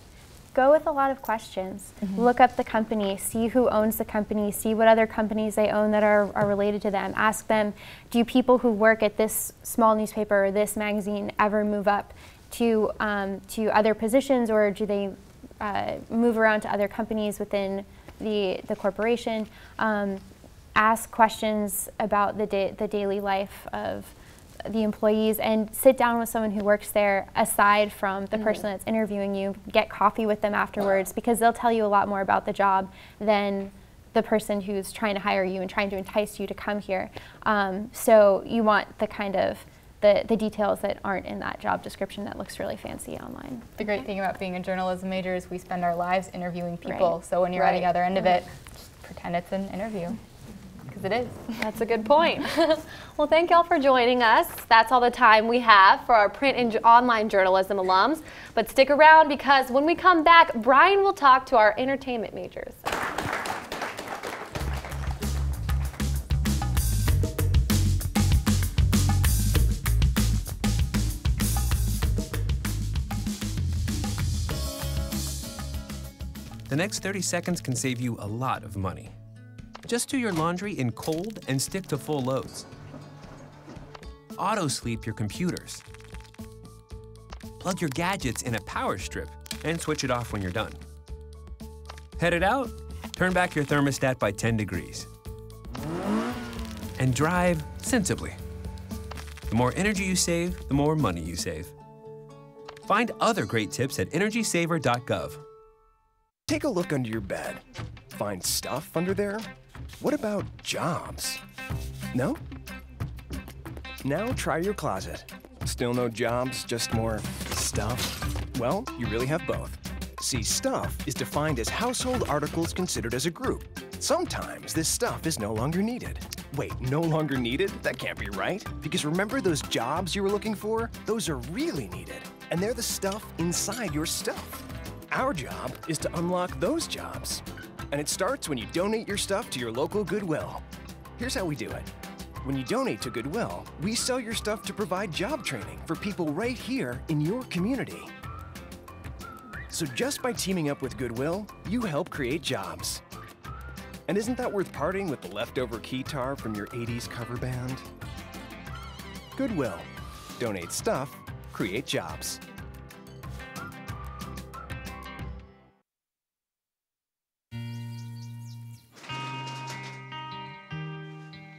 Go with a lot of questions. Look up the company, see who owns the company, see what other companies they own that are related to them. Ask them, do people who work at this small newspaper or this magazine ever move up to other positions, or do they move around to other companies within the corporation? Ask questions about the daily life of the employees, and sit down with someone who works there aside from the person that's interviewing you. Get coffee with them afterwards, because they'll tell you a lot more about the job than the person who's trying to hire you and trying to entice you to come here. So you want the kind of the details that aren't in that job description that looks really fancy online. The great thing about being a journalism major is we spend our lives interviewing people. So when you're at the other end of it, just pretend it's an interview. Because it is. That's a good point. Well, thank y'all for joining us. That's all the time we have for our print and online journalism alums. But stick around, because when we come back, Brian will talk to our entertainment majors. The next 30 seconds can save you a lot of money. Just do your laundry in cold and stick to full loads. Auto-sleep your computers. Plug your gadgets in a power strip and switch it off when you're done. Headed out? Turn back your thermostat by 10 degrees. And drive sensibly. The more energy you save, the more money you save. Find other great tips at energysaver.gov. Take a look under your bed. Find stuff under there? What about jobs? No? Now try your closet. Still no jobs, just more stuff? Well, you really have both. See, stuff is defined as household articles considered as a group. Sometimes this stuff is no longer needed. Wait, no longer needed? That can't be right. Because remember those jobs you were looking for? Those are really needed. And they're the stuff inside your stuff. Our job is to unlock those jobs. And it starts when you donate your stuff to your local Goodwill. Here's how we do it. When you donate to Goodwill, we sell your stuff to provide job training for people right here in your community. So just by teaming up with Goodwill, you help create jobs. And isn't that worth parting with the leftover keytar from your 80s cover band? Goodwill. Donate stuff, create jobs.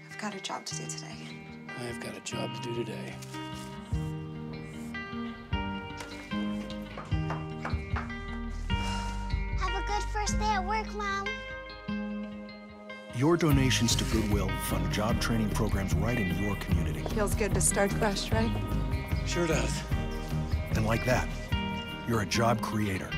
I've got a job to do today. I've got a job to do today. Have a good first day at work, Mom. Your donations to Goodwill fund job training programs right in your community. Feels good to start fresh, right? Sure does. And like that, you're a job creator.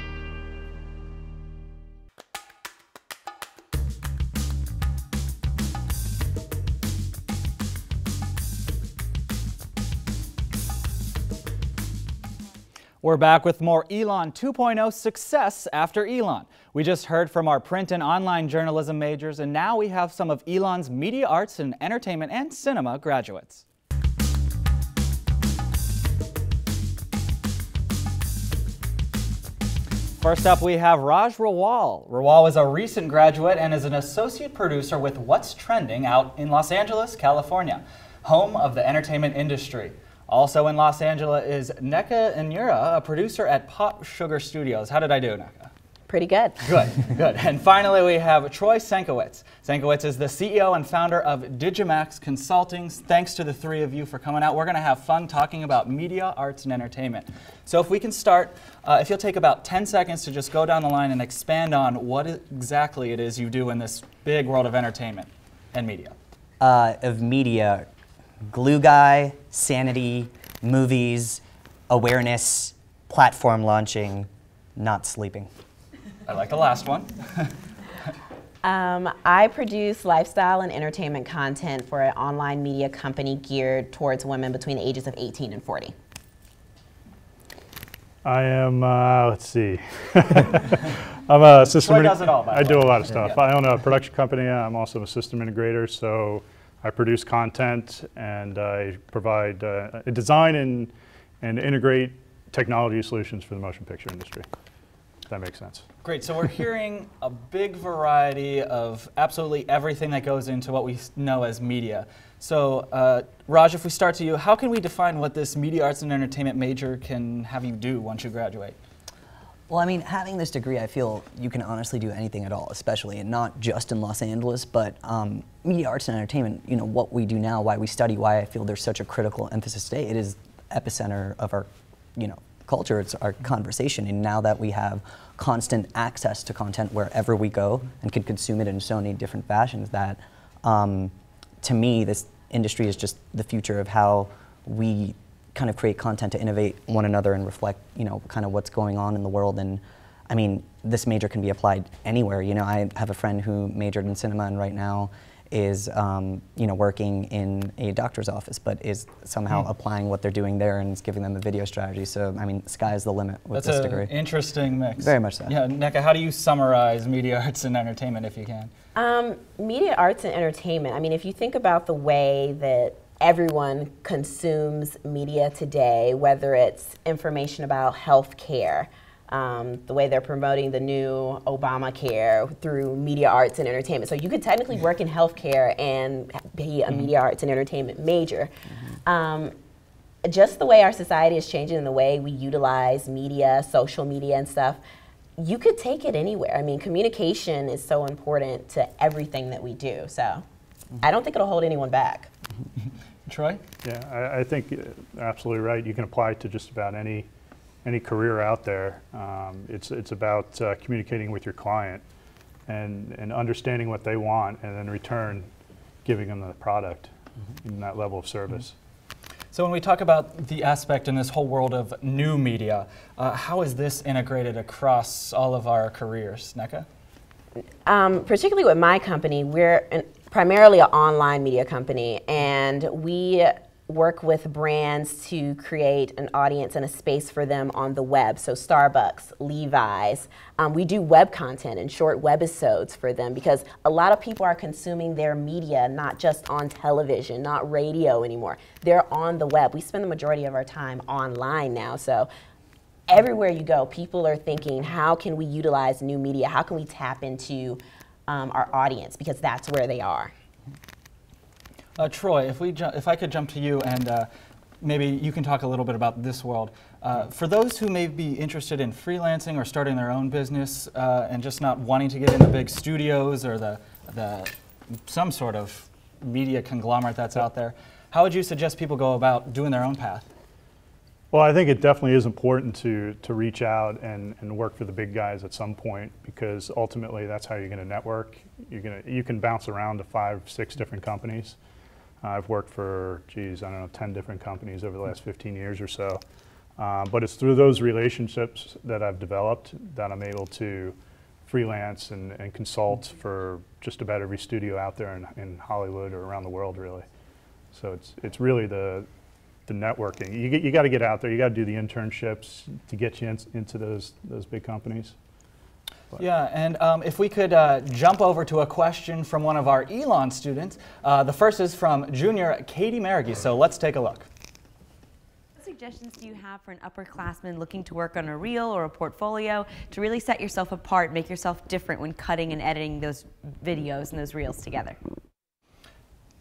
We're back with more Elon 2.0 success after Elon. We just heard from our print and online journalism majors, and now we have some of Elon's media arts and entertainment and cinema graduates. First up, we have Raj Rawal. Rawal is a recent graduate and is an associate producer with What's Trending out in Los Angeles, California, home of the entertainment industry. Also in Los Angeles is Neka Inura, a producer at Pop Sugar Studios. How did I do, Neka? Pretty good. Good, good. And finally, we have Troy Senkowitz. Senkowitz is the CEO and founder of Digimax Consulting. Thanks to the three of you for coming out. We're going to have fun talking about media, arts, and entertainment. So if we can start, if you'll take about 10 seconds to just go down the line and expand on what exactly it is you do in this big world of entertainment and media. Of media, glue guy, sanity, movies, awareness, platform launching, not sleeping. I like the last one. I produce lifestyle and entertainment content for an online media company geared towards women between the ages of 18 and 40. I am, let's see. I'm a system Troy does it all, by the I do way. a lot of stuff. Yeah. I own a production company. I'm also a system integrator, so I produce content and I provide design and integrate technology solutions for the motion picture industry. If that makes sense. Great, so we're hearing a big variety of absolutely everything that goes into what we know as media. So Raj, if we start to you, how can we define what this media, arts, and entertainment major can have you do once you graduate? Well, I mean, having this degree, I feel you can honestly do anything at all, especially, and not just in Los Angeles, but media, arts, and entertainment, you know, what we do now, why we study, why I feel there's such a critical emphasis today. It is epicenter of our, you know, culture, it's our conversation, and now that we have constant access to content wherever we go and can consume it in so many different fashions, that to me, this industry is just the future of how we kind of create content to innovate one another and reflect, you know, kind of what's going on in the world. And I mean, this major can be applied anywhere. You know, I have a friend who majored in cinema and right now is, you know, working in a doctor's office, but is somehow applying what they're doing there and is giving them a video strategy. So, I mean, sky's the limit with this degree. That's an interesting mix. Very much so. Yeah, Nneka, how do you summarize media, arts, and entertainment, if you can? Media, arts, and entertainment. I mean, if you think about the way that everyone consumes media today, whether it's information about healthcare, the way they're promoting the new Obamacare through media, arts, and entertainment. So you could technically work in healthcare and be a media, arts, and entertainment major. Just the way our society is changing and the way we utilize media, social media and stuff, you could take it anywhere. I mean, communication is so important to everything that we do. So I don't think it'll hold anyone back. Troy? Yeah, I think you're absolutely right. You can apply it to just about any career out there. It's about communicating with your client and understanding what they want, and in return giving them the product in that level of service. So when we talk about the aspect in this whole world of new media, how is this integrated across all of our careers, Nneka? Particularly with my company, we're primarily an online media company, and we work with brands to create an audience and a space for them on the web. So Starbucks, Levi's, we do web content and short webisodes for them because a lot of people are consuming their media not just on television, not radio anymore. They're on the web. We spend the majority of our time online now. So everywhere you go, people are thinking, how can we utilize new media? How can we tap into our audience? Because that's where they are. Troy, if I could jump to you and maybe you can talk a little bit about this world. For those who may be interested in freelancing or starting their own business and just not wanting to get into big studios or some sort of media conglomerate that's out there, how would you suggest people go about doing their own path? Well, I think it definitely is important to reach out and work for the big guys at some point, because ultimately that's how you're going to network. You can bounce around to 5, 6 different companies. I've worked for, geez, I don't know, 10 different companies over the last 15 years or so. But it's through those relationships that I've developed that I'm able to freelance and consult for just about every studio out there in Hollywood or around the world, really. So it's really the networking. You got to get out there. You got to do the internships to get you into those big companies. But. Yeah, and if we could jump over to a question from one of our Elon students. The first is from junior Katie Mariggy, so let's take a look. What suggestions do you have for an upperclassman looking to work on a reel or a portfolio to really set yourself apart, make yourself different when cutting and editing those videos and those reels together?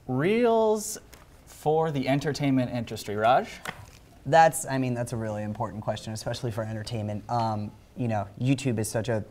Reels for the entertainment industry. Raj? That's a really important question, especially for entertainment. You know, YouTube is such a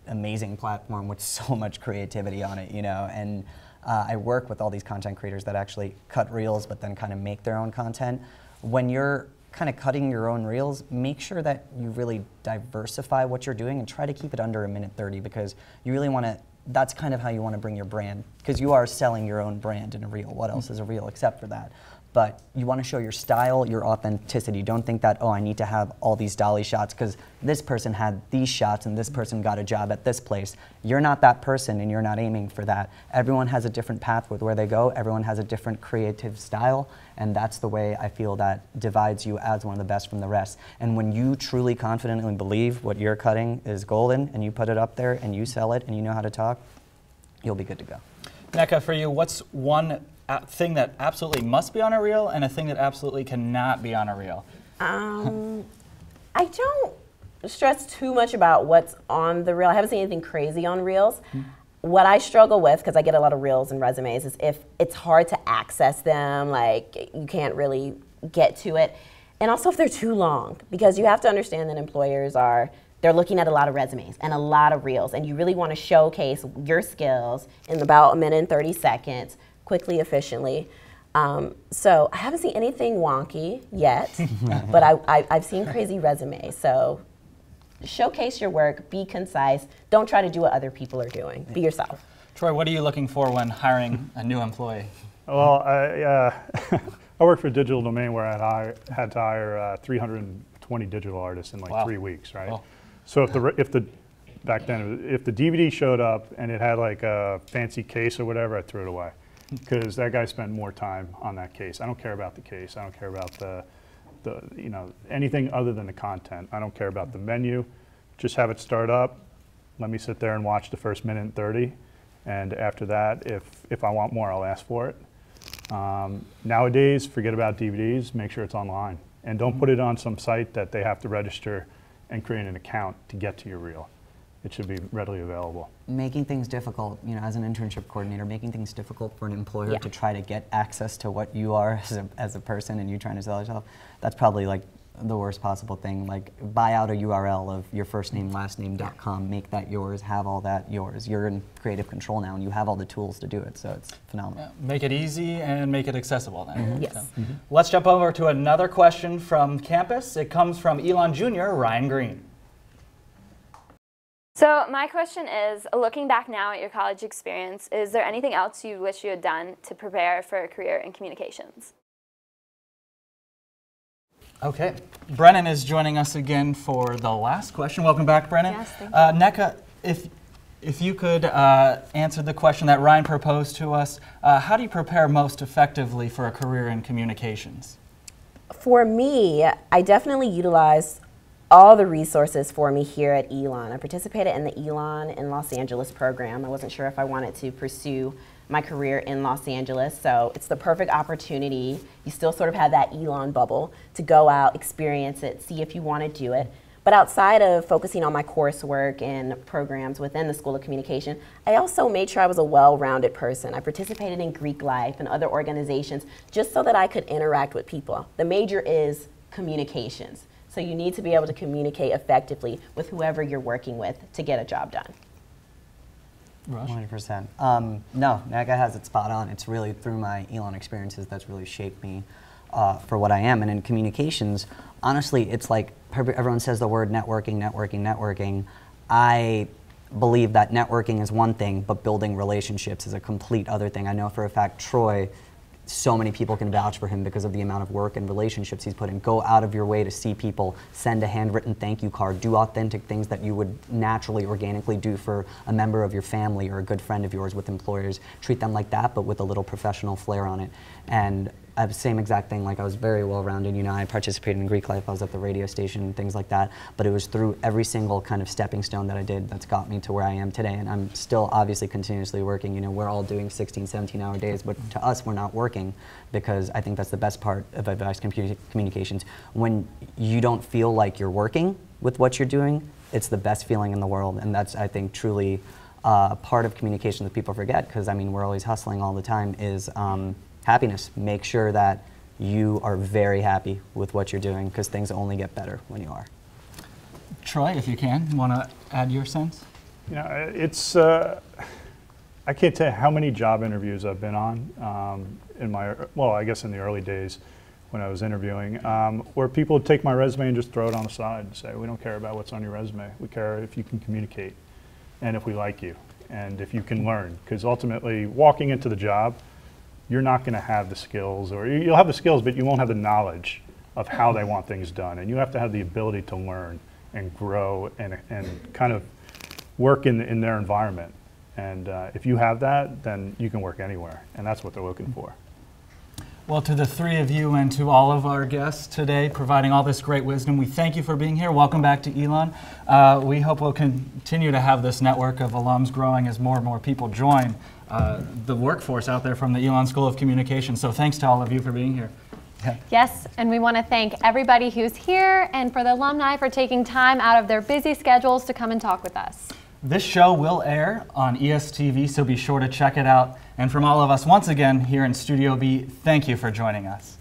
amazing platform with so much creativity on it, you know, and I work with all these content creators that actually cut reels but then kind of make their own content. When you're kind of cutting your own reels, make sure that you really diversify what you're doing and try to keep it under 1:30 because you really want to, that's kind of how you want to bring your brand, because you are selling your own brand in a reel. What else is a reel except for that? But you want to show your style, your authenticity. Don't think that, oh, I need to have all these dolly shots because this person had these shots and this person got a job at this place. You're not that person and you're not aiming for that. Everyone has a different path with where they go. Everyone has a different creative style, and that's the way I feel that divides you as one of the best from the rest. And when you truly confidently believe what you're cutting is golden and you put it up there and you sell it and you know how to talk, you'll be good to go. NECA, for you, what's one thing that absolutely must be on a reel and a thing that absolutely cannot be on a reel? I don't stress too much about what's on the reel. I haven't seen anything crazy on reels. What I struggle with, because I get a lot of reels and resumes, is if it's hard to access them, like you can't really get to it. And also if they're too long, because you have to understand that employers they're looking at a lot of resumes and a lot of reels, and you really want to showcase your skills in about 1:30 seconds, quickly, efficiently. So I haven't seen anything wonky yet, but I've seen crazy resumes. So showcase your work, be concise, don't try to do what other people are doing, be yourself. Troy, what are you looking for when hiring a new employee? Well, I worked for a digital domain where I had to hire 320 digital artists in like 3 weeks, right? Oh. So back then, if the DVD showed up and it had like a fancy case or whatever, I'd throw it away. Because that guy spent more time on that case. I don't care about the case. I don't care about the anything other than the content. I don't care about the menu. Just have it start up. Let me sit there and watch the first 1:30. And after that, if I want more, I'll ask for it. Nowadays, forget about DVDs. Make sure it's online. And don't put it on some site that they have to register and create an account to get to your reel. It should be readily available. Making things difficult, you know, as an internship coordinator, making things difficult for an employer to try to get access to what you are as a person and you trying to sell yourself, that's probably like the worst possible thing. Like buy out a URL of your first name, last name.com, make that yours, have all that yours. You're in creative control now and you have all the tools to do it, so it's phenomenal. Yeah, make it easy and make it accessible then. Yes. So, let's jump over to another question from campus. It comes from Elon Jr., Ryan Green. So my question is, looking back now at your college experience, is there anything else you wish you had done to prepare for a career in communications? Okay, Brennan is joining us again for the last question. Welcome back, Brennan. Yes, thank you. NECA, if you could answer the question that Ryan proposed to us, how do you prepare most effectively for a career in communications? For me, I definitely utilize all the resources for me here at Elon. I participated in the Elon in Los Angeles program. I wasn't sure if I wanted to pursue my career in Los Angeles, so it's the perfect opportunity. You still sort of have that Elon bubble to go out, experience it, see if you want to do it. But outside of focusing on my coursework and programs within the School of Communication, I also made sure I was a well-rounded person. I participated in Greek life and other organizations just so that I could interact with people. The major is communications. So you need to be able to communicate effectively with whoever you're working with to get a job done. 100%. No, NECA has it spot on. It's really through my Elon experiences that's really shaped me for what I am. And in communications, honestly, it's like everyone says the word networking, networking, networking. I believe that networking is one thing, but building relationships is a complete other thing. I know for a fact Troy, so many people can vouch for him because of the amount of work and relationships he's put in. Go out of your way to see people, send a handwritten thank you card, do authentic things that you would naturally, organically do for a member of your family or a good friend of yours with employers. Treat them like that, but with a little professional flair on it. And same exact thing, like I was very well-rounded, you know, I participated in Greek life, I was at the radio station and things like that, but it was through every single kind of stepping stone that I did that's got me to where I am today, and I'm still obviously continuously working. You know, we're all doing 16, 17-hour days, but to us, we're not working, because I think that's the best part of advice communications. When you don't feel like you're working with what you're doing, it's the best feeling in the world, and that's, I think, truly part of communication that people forget, because, I mean, we're always hustling all the time, is happiness. Make sure that you are very happy with what you're doing, because things only get better when you are. Troy, if you can, want to add your sense? You know, it's, I can't tell you how many job interviews I've been on in my, well, I guess in the early days when I was interviewing, where people would take my resume and just throw it on the side and say, we don't care about what's on your resume. We care if you can communicate and if we like you and if you can learn. Because ultimately, walking into the job, you're not going to have the skills, or you'll have the skills, but you won't have the knowledge of how they want things done. And you have to have the ability to learn and grow and kind of work in their environment. And if you have that, then you can work anywhere. And that's what they're looking for. Well, to the three of you and to all of our guests today, providing all this great wisdom, we thank you for being here. Welcome back to Elon. We hope we'll continue to have this network of alums growing as more and more people join the workforce out there from the Elon School of Communication. So thanks to all of you for being here. Yeah. Yes, and we want to thank everybody who's here and for the alumni for taking time out of their busy schedules to come and talk with us. This show will air on ESTV, so be sure to check it out. And from all of us, once again, here in Studio B, thank you for joining us.